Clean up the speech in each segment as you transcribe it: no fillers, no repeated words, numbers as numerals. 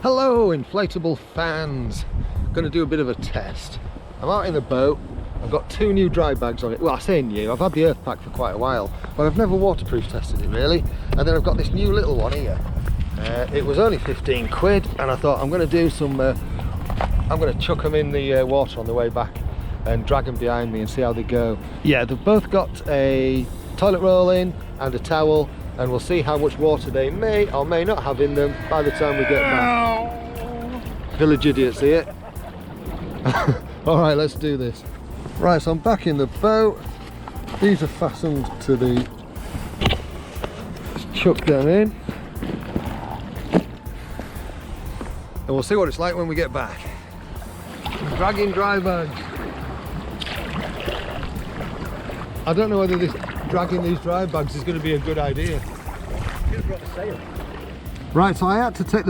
Hello inflatable fans, going to do a bit of a test. I'm out in the boat, I've got two new dry bags on it. Well, I say new, I've had the earth pack for quite a while, but I've never waterproof tested it really. And then I've got this new little one here. It was only 15 quid and I thought I'm going to do some, I'm going to chuck them in the water on the way back and drag them behind me and see how they go. Yeah, they've both got a toilet roll in and a towel, and we'll see how much water they may or may not have in them by the time we get back. Village idiots here. Alright, let's do this. Right, so I'm back in the boat. These are fastened to the... Let's chuck them in. And we'll see what it's like when we get back. Dragging dry bags. I don't know whether this dragging these dry bags is going to be a good idea. Right, so I had to take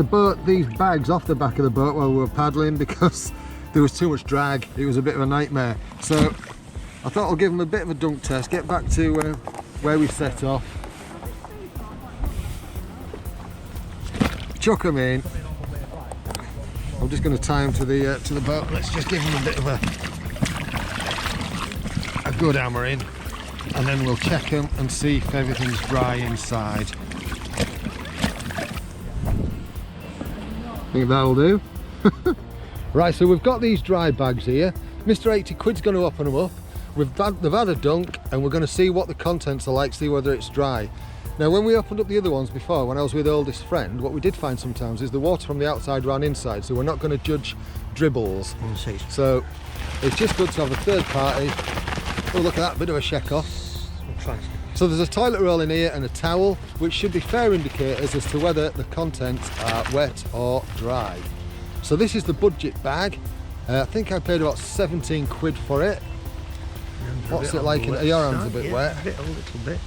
these bags off the back of the boat while we were paddling because there was too much drag. It was a bit of a nightmare. So I thought I'll give them a bit of a dunk test, get back to where we set off, chuck them in. I'm just going to tie them to the boat. Let's just give them a bit of a good hammer in, and then we'll check them and see if everything's dry inside. Think that'll do. Right, so we've got these dry bags here. Mr. 80 quid's going to open them up. They've had a dunk and we're going to see what the contents are like, see whether it's dry. Now when we opened up the other ones before, when I was with oldest friend, what we did find sometimes is the water from the outside ran inside, so we're not going to judge dribbles. So it's just good to have a third party. Oh, look at that, bit of a check off. So there's a toilet roll in here and a towel, which should be fair indicators as to whether the contents are wet or dry. So this is the budget bag. I think I paid about 17 quid for it. What's it like? Your hand's a bit wet. A little bit.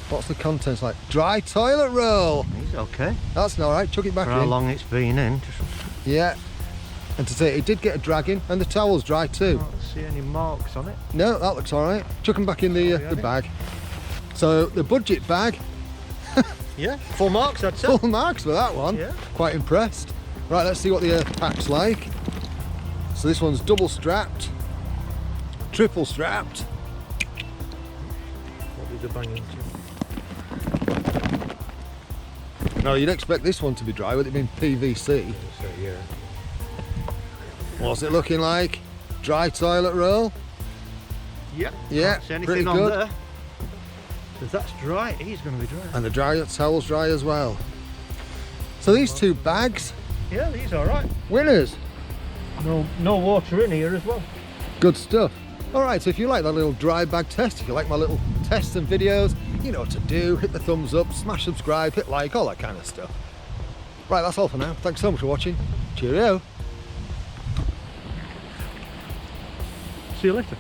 What's the contents like? Dry toilet roll. It's okay. That's all right. Chuck it back in. For how long it's been in. Yeah. And to say it did get a drag in, and the towel's dry too. I don't see any marks on it. No, that looks all right. Chuck them back in the bag. So the budget bag. Yeah, full marks I'd say. Full marks for that one. Yeah. Quite impressed. Right, let's see what the earth pack's like. So this one's double strapped, triple strapped. What did you bang into? No, you'd expect this one to be dry with it being PVC. Yeah. What's it looking like? Dry toilet roll? Yep. Yeah, Can't see anything pretty on good. there. If that's dry, he's going to be dry. And the towel's dry as well. So these two bags, Yeah, these are right. winners. No water in here as well. Good stuff. All right, so if you like that little dry bag test, if you like my little tests and videos, you know what to do. Hit the thumbs up, smash subscribe, hit like, all that kind of stuff. Right, that's all for now. Thanks so much for watching. Cheerio. See you later.